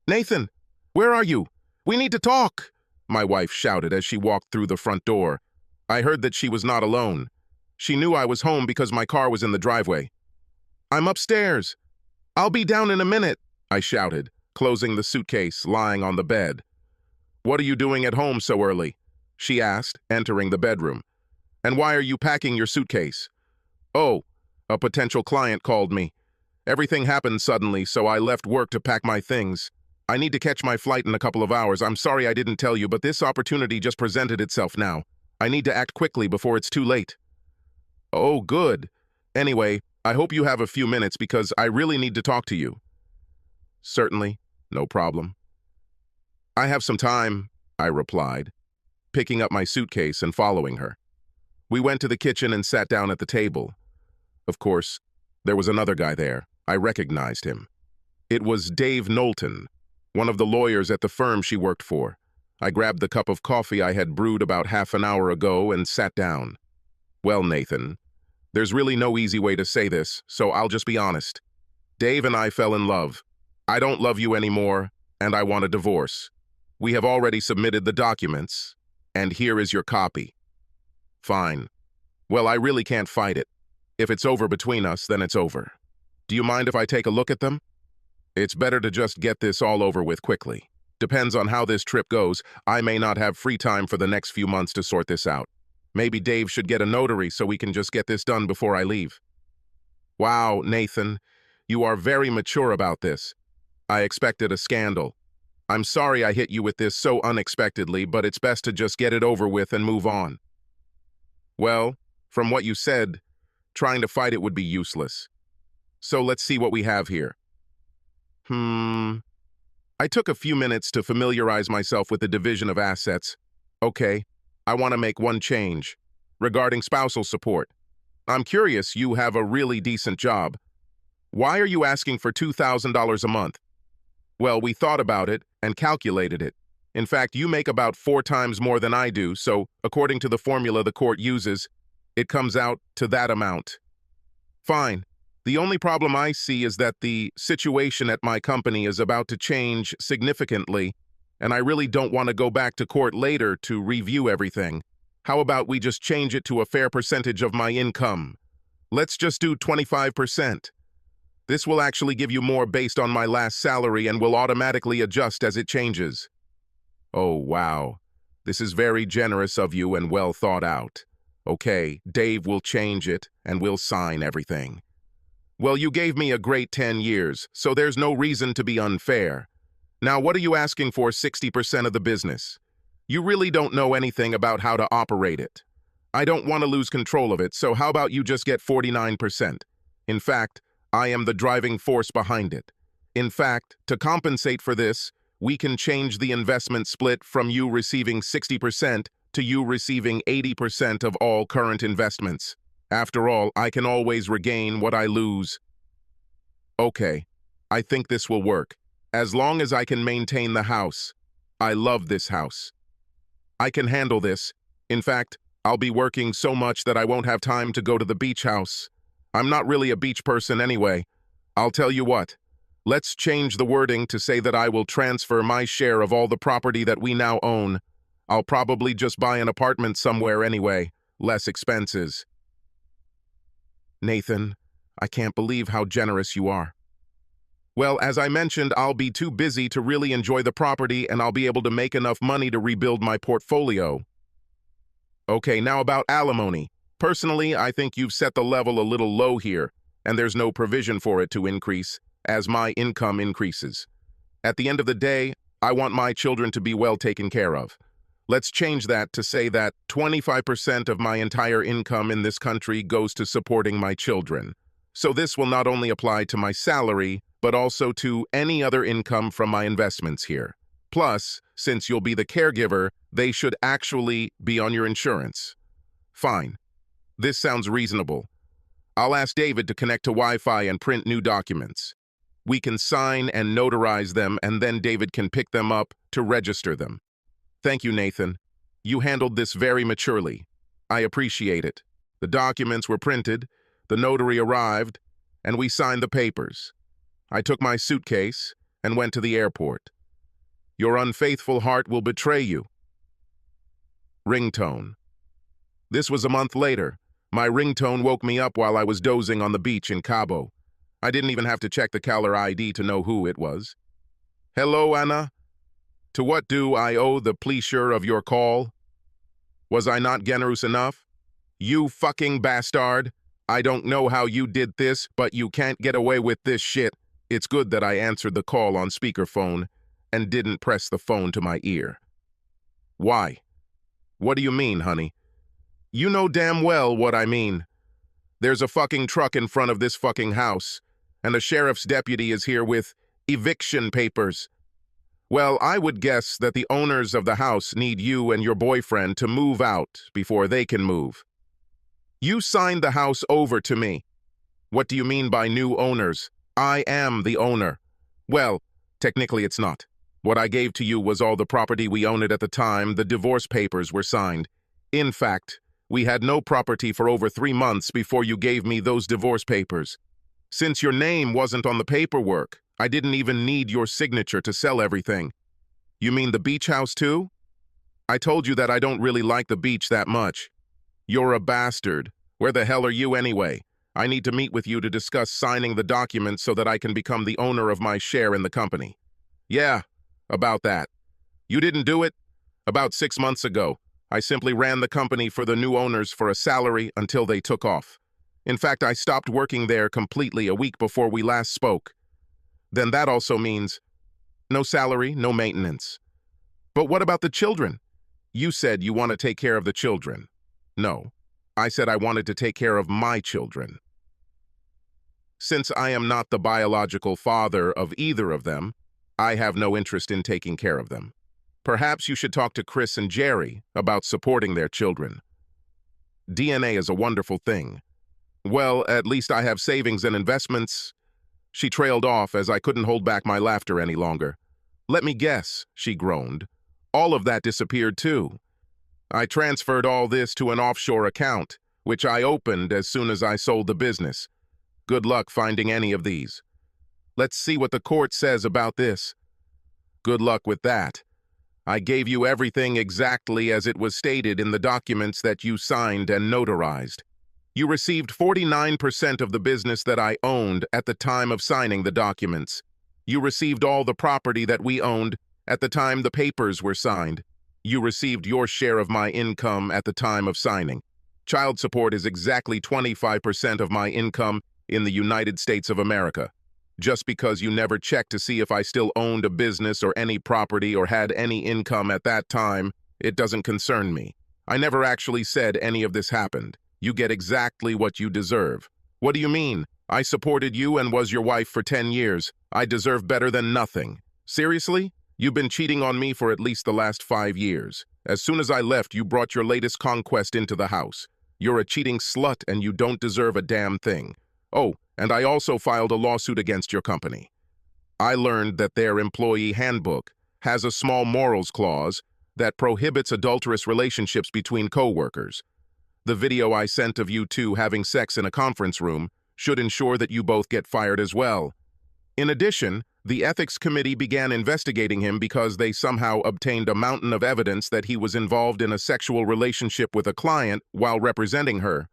Nathan, where are you? We need to talk, my wife shouted as she walked through the front door. I heard that she was not alone. She knew I was home because my car was in the driveway. I'm upstairs. I'll be down in a minute, I shouted, closing the suitcase lying on the bed. What are you doing at home so early? She asked, entering the bedroom. And why are you packing your suitcase? Oh, a potential client called me. Everything happened suddenly, so I left work to pack my things. I need to catch my flight in a couple of hours. I'm sorry I didn't tell you, but this opportunity just presented itself now. I need to act quickly before it's too late. Oh, good. Anyway, I hope you have a few minutes because I really need to talk to you. Certainly, no problem. I have some time, I replied, picking up my suitcase and following her. We went to the kitchen and sat down at the table. Of course, there was another guy there. I recognized him. It was Dave Knowlton, one of the lawyers at the firm she worked for. I grabbed the cup of coffee I had brewed about half an hour ago and sat down. Well, Nathan, there's really no easy way to say this, so I'll just be honest. Dave and I fell in love. I don't love you anymore, and I want a divorce. We have already submitted the documents, and here is your copy. Fine. Well, I really can't fight it. If it's over between us, then it's over. Do you mind if I take a look at them? It's better to just get this all over with quickly. Depends on how this trip goes. I may not have free time for the next few months to sort this out. Maybe Dave should get a notary so we can just get this done before I leave. Wow, Nathan, you are very mature about this. I expected a scandal. I'm sorry I hit you with this so unexpectedly, but it's best to just get it over with and move on. Well, from what you said, trying to fight it would be useless. So let's see what we have here. I took a few minutes to familiarize myself with the division of assets. Okay, I want to make one change. Regarding spousal support. I'm curious, you have a really decent job. Why are you asking for $2,000 a month? Well, we thought about it and calculated it. In fact, you make about 4 times more than I do, so according to the formula the court uses, it comes out to that amount. Fine. The only problem I see is that the situation at my company is about to change significantly, and I really don't want to go back to court later to review everything. How about we just change it to a fair percentage of my income? Let's just do 25%. This will actually give you more based on my last salary and will automatically adjust as it changes. Oh, wow. This is very generous of you and well thought out. Okay, Dave will change it and we'll sign everything. Well, you gave me a great 10 years, so there's no reason to be unfair. Now, what are you asking for 60% of the business? You really don't know anything about how to operate it. I don't want to lose control of it, so how about you just get 49%? In fact, I am the driving force behind it. In fact, to compensate for this, we can change the investment split from you receiving 60% to you receiving 80% of all current investments. After all, I can always regain what I lose. Okay, I think this will work, as long as I can maintain the house. I love this house. I can handle this. In fact, I'll be working so much that I won't have time to go to the beach house. I'm not really a beach person anyway. I'll tell you what. Let's change the wording to say that I will transfer my share of all the property that we now own. I'll probably just buy an apartment somewhere anyway. Less expenses. Nathan, I can't believe how generous you are. Well, as I mentioned, I'll be too busy to really enjoy the property and I'll be able to make enough money to rebuild my portfolio. Okay, now about alimony. Personally, I think you've set the level a little low here, and there's no provision for it to increase as my income increases. At the end of the day, I want my children to be well taken care of. Let's change that to say that 25% of my entire income in this country goes to supporting my children. So this will not only apply to my salary, but also to any other income from my investments here. Plus, since you'll be the caregiver, they should actually be on your insurance. Fine. This sounds reasonable. I'll ask David to connect to Wi-Fi and print new documents. We can sign and notarize them, and then David can pick them up to register them. Thank you, Nathan. You handled this very maturely. I appreciate it. The documents were printed, the notary arrived, and we signed the papers. I took my suitcase, and went to the airport. Your unfaithful heart will betray you. Ringtone. This was a month later. My ringtone woke me up while I was dozing on the beach in Cabo. I didn't even have to check the caller ID to know who it was. Hello, Anna. To what do I owe the pleasure of your call? Was I not generous enough? You fucking bastard. I don't know how you did this, but you can't get away with this shit. It's good that I answered the call on speakerphone and didn't press the phone to my ear. Why? What do you mean, honey? You know damn well what I mean. There's a fucking truck in front of this fucking house, and the sheriff's deputy is here with eviction papers. Well, I would guess that the owners of the house need you and your boyfriend to move out before they can move. You signed the house over to me. What do you mean by new owners? I am the owner. Well, technically it's not. What I gave to you was all the property we owned at the time the divorce papers were signed. In fact, we had no property for over 3 months before you gave me those divorce papers. Since your name wasn't on the paperwork, I didn't even need your signature to sell everything. You mean the beach house too? I told you that I don't really like the beach that much. You're a bastard. Where the hell are you anyway? I need to meet with you to discuss signing the documents so that I can become the owner of my share in the company. Yeah, about that. You didn't do it? About 6 months ago. I simply ran the company for the new owners for a salary until they took off. In fact, I stopped working there completely a week before we last spoke. Then that also means no salary, no maintenance. But what about the children? You said you want to take care of the children. No, I said I wanted to take care of my children. Since I am not the biological father of either of them, I have no interest in taking care of them. Perhaps you should talk to Chris and Jerry about supporting their children. DNA is a wonderful thing. Well, at least I have savings and investments. She trailed off as I couldn't hold back my laughter any longer. Let me guess, she groaned. All of that disappeared too. I transferred all this to an offshore account, which I opened as soon as I sold the business. Good luck finding any of these. Let's see what the court says about this. Good luck with that. I gave you everything exactly as it was stated in the documents that you signed and notarized. You received 49% of the business that I owned at the time of signing the documents. You received all the property that we owned at the time the papers were signed. You received your share of my income at the time of signing. Child support is exactly 25% of my income in the United States of America. Just because you never checked to see if I still owned a business or any property or had any income at that time, it doesn't concern me. I never actually said any of this happened. You get exactly what you deserve. What do you mean? I supported you and was your wife for 10 years. I deserve better than nothing. Seriously? You've been cheating on me for at least the last 5 years. As soon as I left, you brought your latest conquest into the house. You're a cheating slut and you don't deserve a damn thing. Oh, and I also filed a lawsuit against your company. I learned that their employee handbook has a small morals clause that prohibits adulterous relationships between co-workers. The video I sent of you two having sex in a conference room should ensure that you both get fired as well. In addition, the ethics committee began investigating him because they somehow obtained a mountain of evidence that he was involved in a sexual relationship with a client while representing her.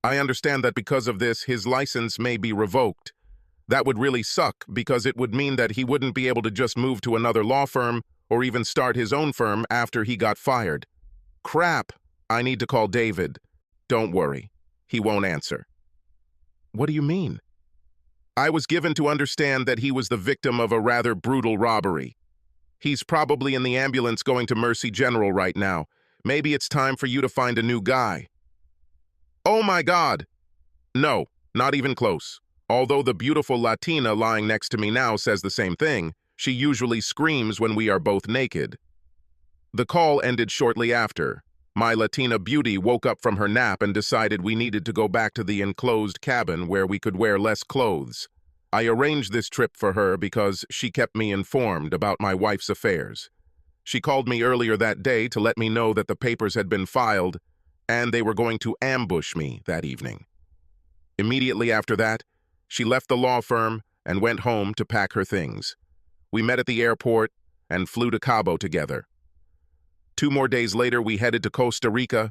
I understand that because of this, his license may be revoked. That would really suck because it would mean that he wouldn't be able to just move to another law firm or even start his own firm after he got fired. Crap, I need to call David. Don't worry, he won't answer. What do you mean? I was given to understand that he was the victim of a rather brutal robbery. He's probably in the ambulance going to Mercy General right now. Maybe it's time for you to find a new guy. Oh my God! No, not even close. Although the beautiful Latina lying next to me now says the same thing, she usually screams when we are both naked. The call ended shortly after. My Latina beauty woke up from her nap and decided we needed to go back to the enclosed cabin where we could wear less clothes. I arranged this trip for her because she kept me informed about my wife's affairs. She called me earlier that day to let me know that the papers had been filed and they were going to ambush me that evening. Immediately after that, she left the law firm and went home to pack her things. We met at the airport and flew to Cabo together. 2 more days later, we headed to Costa Rica